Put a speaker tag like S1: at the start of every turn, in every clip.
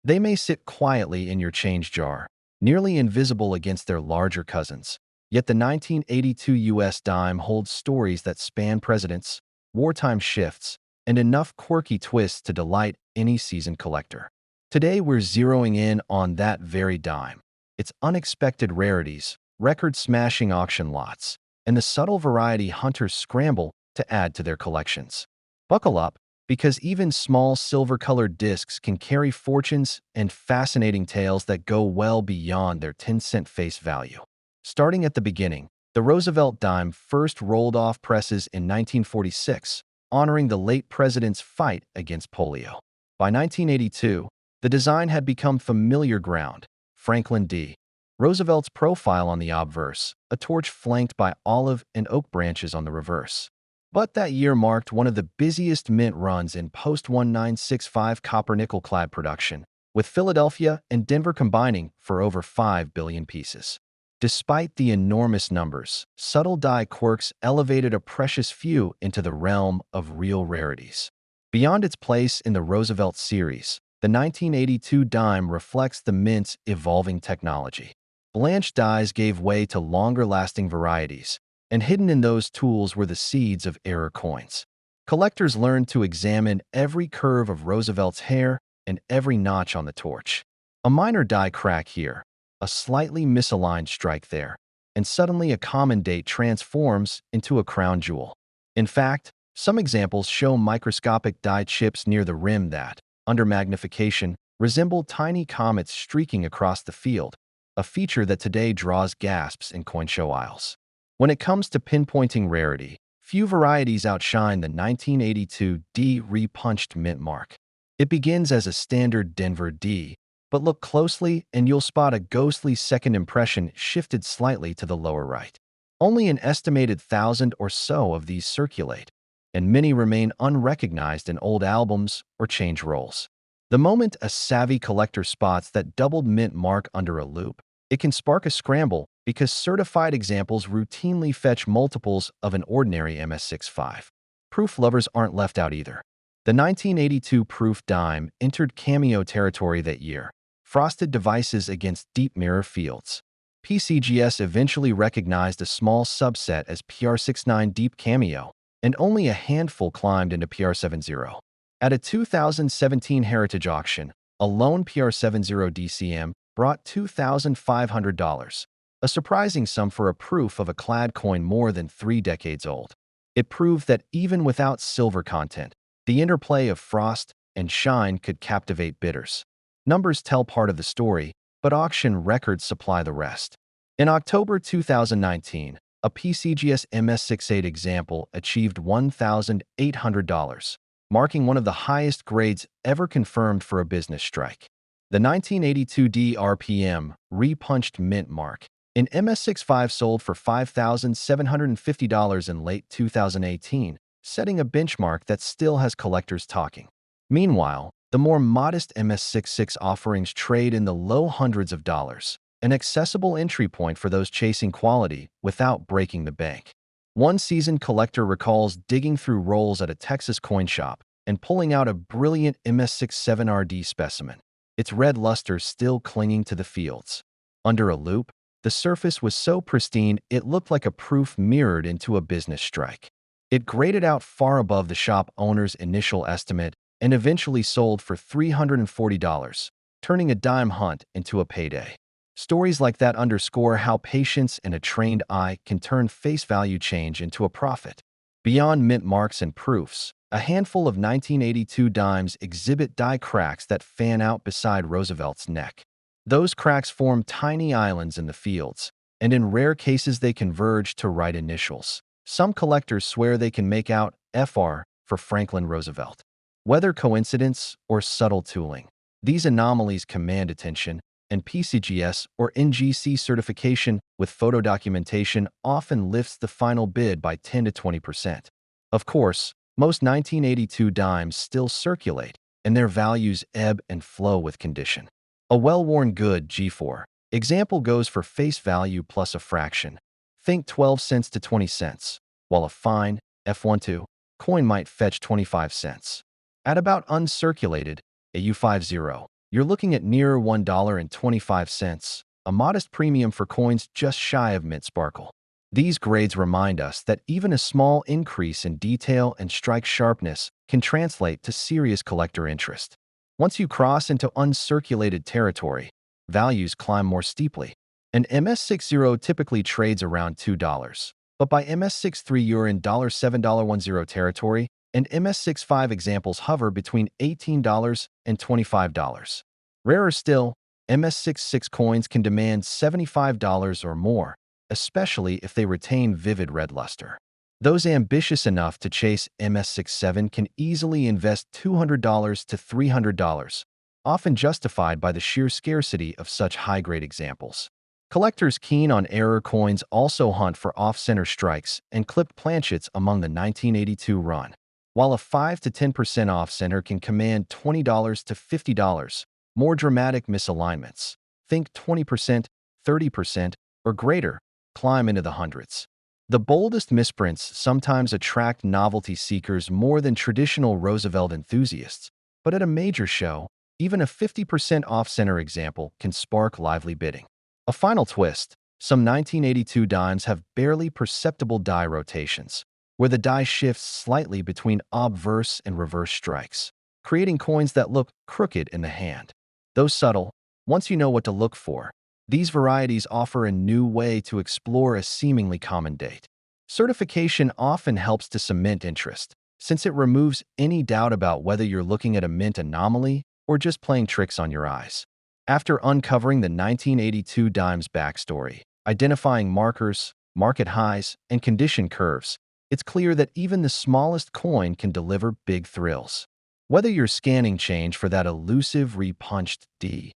S1: They may sit quietly in your change jar, nearly invisible against their larger cousins. Yet the 1982 U.S. dime holds stories that span presidents, wartime shifts, and enough quirky twists to delight any seasoned collector. Today, we're zeroing in on that very dime, its unexpected rarities, record-smashing auction lots, and the subtle variety hunters scramble to add to their collections. Buckle up, because even small silver-colored discs can carry fortunes and fascinating tales that go well beyond their 10-cent face value. Starting at the beginning, the Roosevelt dime first rolled off presses in 1946, honoring the late president's fight against polio. By 1982, the design had become familiar ground. Franklin D. Roosevelt's profile on the obverse, a torch flanked by olive and oak branches on the reverse. But that year marked one of the busiest mint runs in post-1965 copper-nickel clad production, with Philadelphia and Denver combining for over 5 billion pieces. Despite the enormous numbers, subtle die quirks elevated a precious few into the realm of real rarities. Beyond its place in the Roosevelt series, the 1982 dime reflects the mint's evolving technology. Blanched dies gave way to longer-lasting varieties, and hidden in those tools were the seeds of error coins. Collectors learned to examine every curve of Roosevelt's hair and every notch on the torch. A minor die crack here, a slightly misaligned strike there, and suddenly a common date transforms into a crown jewel. In fact, some examples show microscopic die chips near the rim that, under magnification, resemble tiny comets streaking across the field, a feature that today draws gasps in coin show aisles. When it comes to pinpointing rarity, few varieties outshine the 1982 D repunched mint mark. It begins as a standard Denver D, but look closely and you'll spot a ghostly second impression shifted slightly to the lower right. Only an estimated 1,000 or so of these circulate, and many remain unrecognized in old albums or change rolls. The moment a savvy collector spots that doubled mint mark under a loupe, it can spark a scramble because certified examples routinely fetch multiples of an ordinary MS65. Proof lovers aren't left out either. The 1982 proof dime entered cameo territory that year, frosted devices against deep mirror fields. PCGS eventually recognized a small subset as PR69 deep cameo, and only a handful climbed into PR70. At a 2017 Heritage auction, a lone PR70 DCM brought $2,500, a surprising sum for a proof of a clad coin more than 3 decades old. It proved that even without silver content, the interplay of frost and shine could captivate bidders. Numbers tell part of the story, but auction records supply the rest. In October 2019, a PCGS MS68 example achieved $1,800, marking one of the highest grades ever confirmed for a business strike. The 1982 DRPM repunched mint mark in MS65 sold for $5,750 in late 2018, setting a benchmark that still has collectors talking. Meanwhile, the more modest MS66 offerings trade in the low hundreds of dollars, an accessible entry point for those chasing quality without breaking the bank. One seasoned collector recalls digging through rolls at a Texas coin shop and pulling out a brilliant MS67RD specimen, its red luster still clinging to the fields. Under a loupe, the surface was so pristine it looked like a proof mirrored into a business strike. It graded out far above the shop owner's initial estimate and eventually sold for $340, turning a dime hunt into a payday. Stories like that underscore how patience and a trained eye can turn face value change into a profit. Beyond mint marks and proofs, a handful of 1982 dimes exhibit die cracks that fan out beside Roosevelt's neck. Those cracks form tiny islands in the fields, and in rare cases they converge to right initials. Some collectors swear they can make out FR for Franklin Roosevelt. Whether coincidence or subtle tooling, these anomalies command attention, and PCGS or NGC certification with photo documentation often lifts the final bid by 10 to 20%. Of course, most 1982 dimes still circulate, and their values ebb and flow with condition. A well-worn good G4 example goes for face value plus a fraction. Think 12 cents to 20 cents, while a fine F12 coin might fetch 25 cents. At about uncirculated, a U50 you're looking at near $1.25, a modest premium for coins just shy of mint sparkle. These grades remind us that even a small increase in detail and strike sharpness can translate to serious collector interest. Once you cross into uncirculated territory, values climb more steeply. An MS60 typically trades around $2, but by MS63 you're in $7.10 territory, and MS65 examples hover between $18 and $25. Rarer still, MS66 coins can demand $75 or more, especially if they retain vivid red luster. Those ambitious enough to chase MS67 can easily invest $200 to $300, often justified by the sheer scarcity of such high-grade examples. Collectors keen on error coins also hunt for off-center strikes and clipped planchets among the 1982 run. While a 5 to 10% off-center can command $20 to $50, more dramatic misalignments, think 20%, 30%, or greater, climb into the hundreds. The boldest misprints sometimes attract novelty seekers more than traditional Roosevelt enthusiasts, but at a major show, even a 50% off-center example can spark lively bidding. A final twist, some 1982 dimes have barely perceptible die rotations, where the die shifts slightly between obverse and reverse strikes, creating coins that look crooked in the hand. Though subtle, once you know what to look for, these varieties offer a new way to explore a seemingly common date. Certification often helps to cement interest, since it removes any doubt about whether you're looking at a mint anomaly or just playing tricks on your eyes. After uncovering the 1982 dime's backstory, identifying markers, market highs, and condition curves, it's clear that even the smallest coin can deliver big thrills. Whether you're scanning change for that elusive repunched D,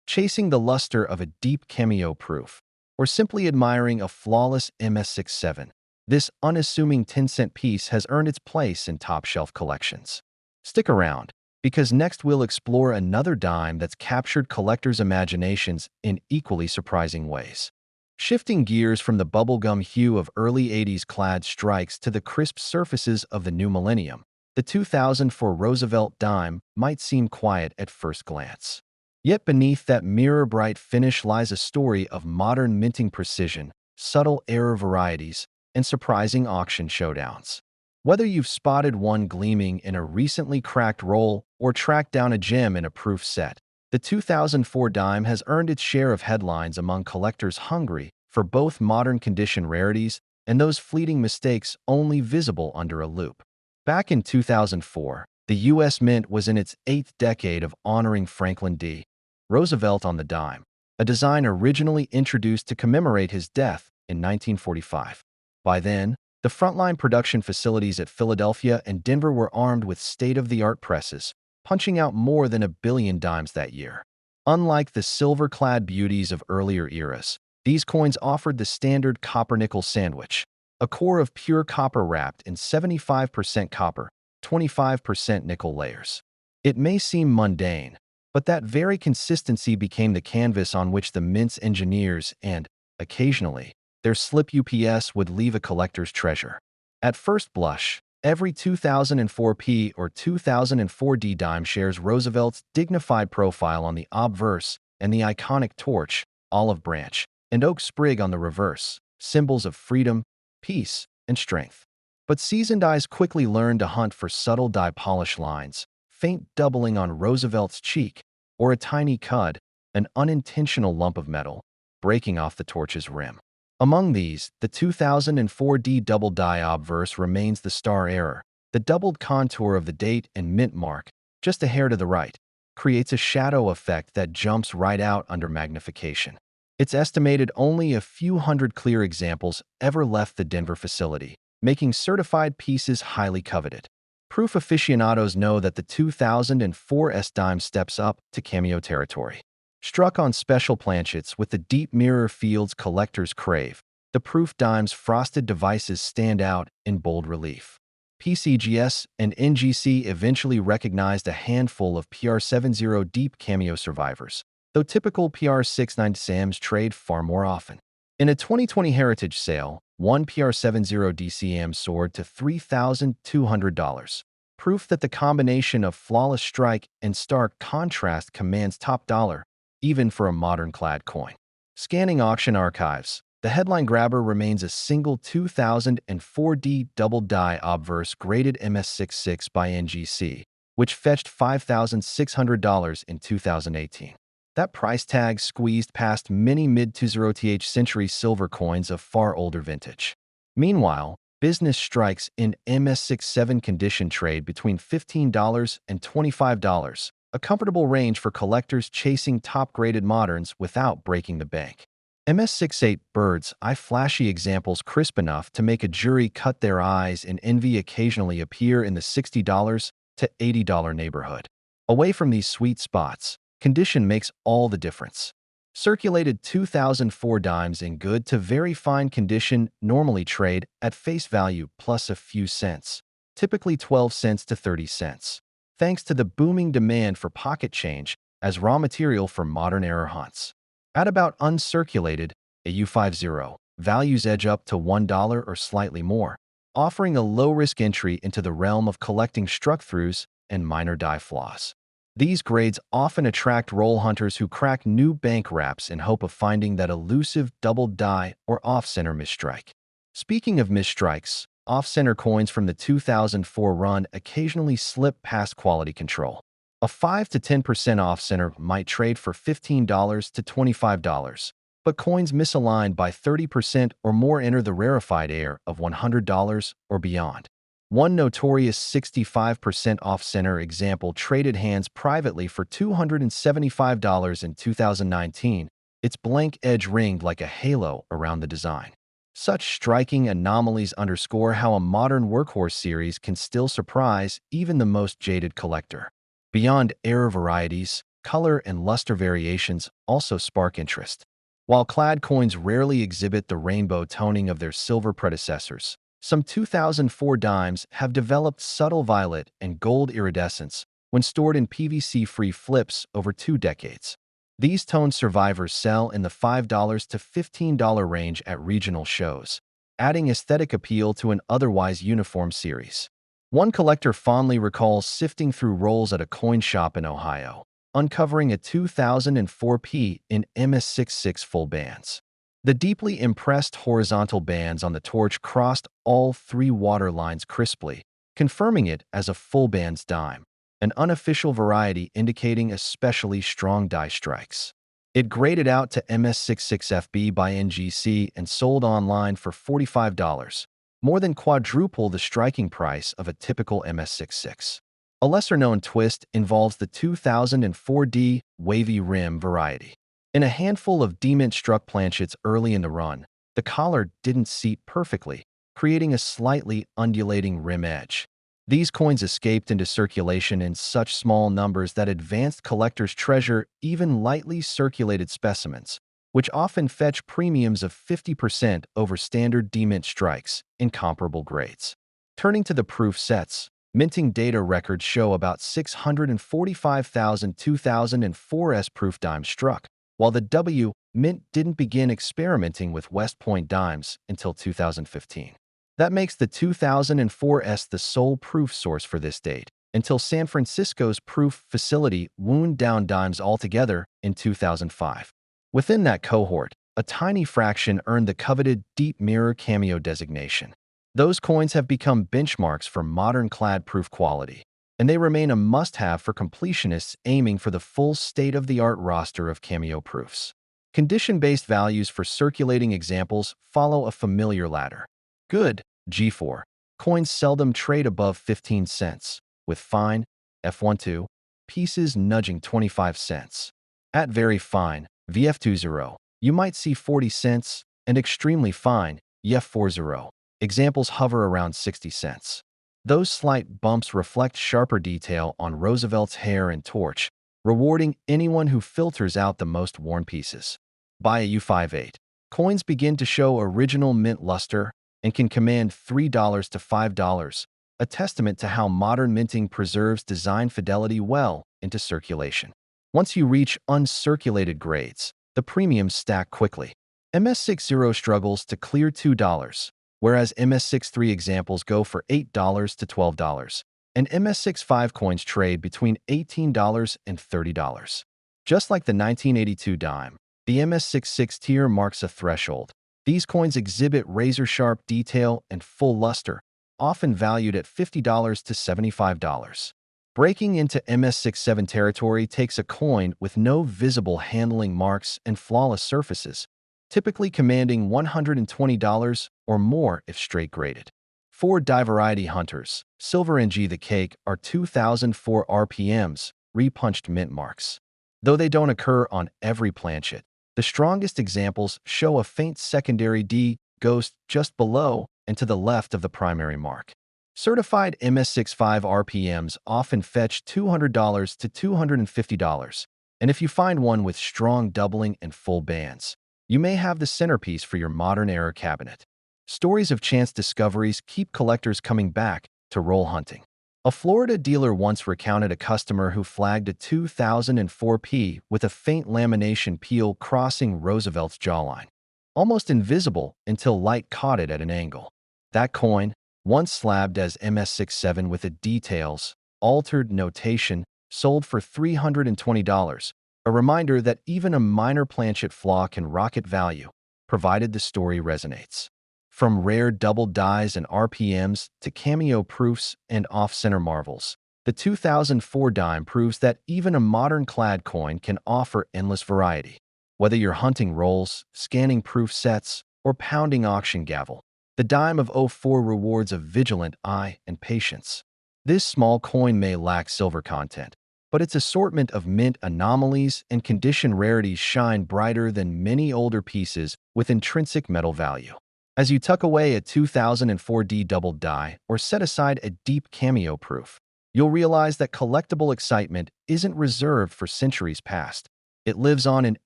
S1: chasing the luster of a deep cameo proof, or simply admiring a flawless MS67, this unassuming 10-cent piece has earned its place in top-shelf collections. Stick around, because next we'll explore another dime that's captured collectors' imaginations in equally surprising ways. Shifting gears from the bubblegum hue of early 80s clad strikes to the crisp surfaces of the new millennium, the 2004 Roosevelt dime might seem quiet at first glance. Yet beneath that mirror-bright finish lies a story of modern minting precision, subtle error varieties, and surprising auction showdowns. Whether you've spotted one gleaming in a recently cracked roll or tracked down a gem in a proof set, the 2004 dime has earned its share of headlines among collectors hungry for both modern condition rarities and those fleeting mistakes only visible under a loupe. Back in 2004, the U.S. Mint was in its 8th decade of honoring Franklin D. Roosevelt on the dime, a design originally introduced to commemorate his death in 1945. By then, the frontline production facilities at Philadelphia and Denver were armed with state-of-the-art presses, punching out more than 1 billion dimes that year. Unlike the silver-clad beauties of earlier eras, these coins offered the standard copper-nickel sandwich, a core of pure copper wrapped in 75% copper, 25% nickel layers. It may seem mundane, but that very consistency became the canvas on which the Mint's engineers and, occasionally, their slip UPS would leave a collector's treasure. At first blush, every 2004P or 2004D dime shares Roosevelt's dignified profile on the obverse and the iconic torch, olive branch, and oak sprig on the reverse, symbols of freedom, peace, and strength. But seasoned eyes quickly learned to hunt for subtle die polish lines, faint doubling on Roosevelt's cheek, or a tiny cud, an unintentional lump of metal, breaking off the torch's rim. Among these, the 2004D double die obverse remains the star error. The doubled contour of the date and mint mark, just a hair to the right, creates a shadow effect that jumps right out under magnification. It's estimated only a few hundred clear examples ever left the Denver facility, making certified pieces highly coveted. Proof aficionados know that the 2004 S-dime steps up to cameo territory. Struck on special planchets with the deep mirror fields collectors crave, the proof dime's frosted devices stand out in bold relief. PCGS and NGC eventually recognized a handful of PR70 deep cameo survivors, though typical PR69 SAMs trade far more often. In a 2020 heritage sale, one PR70 DCM soared to $3,200, proof that the combination of flawless strike and stark contrast commands top dollar, even for a modern clad coin. Scanning auction archives, the headline grabber remains a single 2004D double die obverse graded MS66 by NGC, which fetched $5,600 in 2018. That price tag squeezed past many mid-20th century silver coins of far older vintage. Meanwhile, business strikes in MS67 condition trade between $15 and $25, a comfortable range for collectors chasing top-graded moderns without breaking the bank. MS68 birds eye flashy examples crisp enough to make a jury cut their eyes and envy occasionally appear in the $60 to $80 neighborhood. Away from these sweet spots, condition makes all the difference. Circulated 2004 dimes in good to very fine condition normally trade at face value plus a few cents, typically 12 cents to 30 cents, thanks to the booming demand for pocket change as raw material for modern error hunts. At about uncirculated, a U50, values edge up to $1 or slightly more, offering a low-risk entry into the realm of collecting struck-throughs and minor die flaws. These grades often attract roll hunters who crack new bank wraps in hope of finding that elusive double die or off-center misstrike. Speaking of misstrikes, off-center coins from the 2004 run occasionally slip past quality control. A 5 to 10% off-center might trade for $15 to $25, but coins misaligned by 30% or more enter the rarefied air of $100 or beyond. One notorious 65% off-center example traded hands privately for $275 in 2019, its blank edge ringed like a halo around the design. Such striking anomalies underscore how a modern workhorse series can still surprise even the most jaded collector. Beyond error varieties, color and luster variations also spark interest. While clad coins rarely exhibit the rainbow toning of their silver predecessors, some 2004 dimes have developed subtle violet and gold iridescence when stored in PVC-free flips over 2 decades. These tone survivors sell in the $5 to $15 range at regional shows, adding aesthetic appeal to an otherwise uniform series. One collector fondly recalls sifting through rolls at a coin shop in Ohio, uncovering a 2004P in MS66 full bands. The deeply impressed horizontal bands on the torch crossed all 3 water lines crisply, confirming it as a full bands dime, an unofficial variety indicating especially strong die strikes. It graded out to MS66FB by NGC and sold online for $45, more than quadruple the striking price of a typical MS66. A lesser-known twist involves the 2004D wavy rim variety. In a handful of D-mint-struck planchets early in the run, the collar didn't seat perfectly, creating a slightly undulating rim edge. These coins escaped into circulation in such small numbers that advanced collectors treasure even lightly circulated specimens, which often fetch premiums of 50% over standard D-mint strikes in comparable grades. Turning to the proof sets, minting data records show about 645,000 2004S proof dimes struck, while the W Mint didn't begin experimenting with West Point dimes until 2015. That makes the 2004S the sole proof source for this date, until San Francisco's proof facility wound down dimes altogether in 2005. Within that cohort, a tiny fraction earned the coveted Deep Mirror Cameo designation. Those coins have become benchmarks for modern clad proof quality, and they remain a must-have for completionists aiming for the full state-of-the-art roster of cameo proofs. Condition-based values for circulating examples follow a familiar ladder. Good, G4, coins seldom trade above 15 cents, with fine, F12, pieces nudging 25 cents. At very fine, VF20, you might see 40 cents, and extremely fine, EF40, examples hover around 60 cents. Those slight bumps reflect sharper detail on Roosevelt's hair and torch, rewarding anyone who filters out the most worn pieces. By a U58, coins begin to show original mint luster and can command $3 to $5, a testament to how modern minting preserves design fidelity well into circulation. Once you reach uncirculated grades, the premiums stack quickly. MS60 struggles to clear $2, whereas MS63 examples go for $8 to $12. and MS65 coins trade between $18 and $30. Just like the 1982 dime, the MS66 tier marks a threshold. These coins exhibit razor-sharp detail and full luster, often valued at $50 to $75. Breaking into MS67 territory takes a coin with no visible handling marks and flawless surfaces, typically commanding $120 or more if straight graded. For variety hunters, Silver NG the Cake are 2004 RPMs, repunched mint marks. Though they don't occur on every planchet, the strongest examples show a faint secondary D ghost just below and to the left of the primary mark. Certified MS65 RPMs often fetch $200 to $250, and if you find one with strong doubling and full bands, you may have the centerpiece for your modern-era cabinet. Stories of chance discoveries keep collectors coming back to roll hunting. A Florida dealer once recounted a customer who flagged a 2004 P with a faint lamination peel crossing Roosevelt's jawline, almost invisible until light caught it at an angle. That coin, once slabbed as MS67 with a details, altered notation, sold for $320, a reminder that even a minor planchet flaw can rocket value, provided the story resonates. From rare double dies and RPMs to cameo proofs and off-center marvels, the 2004 dime proves that even a modern clad coin can offer endless variety. Whether you're hunting rolls, scanning proof sets, or pounding auction gavel, the dime of '04 rewards a vigilant eye and patience. This small coin may lack silver content, but its assortment of mint anomalies and condition rarities shine brighter than many older pieces with intrinsic metal value. As you tuck away a 2004 D double die or set aside a deep cameo proof, you'll realize that collectible excitement isn't reserved for centuries past. It lives on in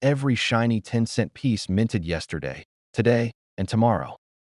S1: every shiny 10-cent piece minted yesterday, today, and tomorrow.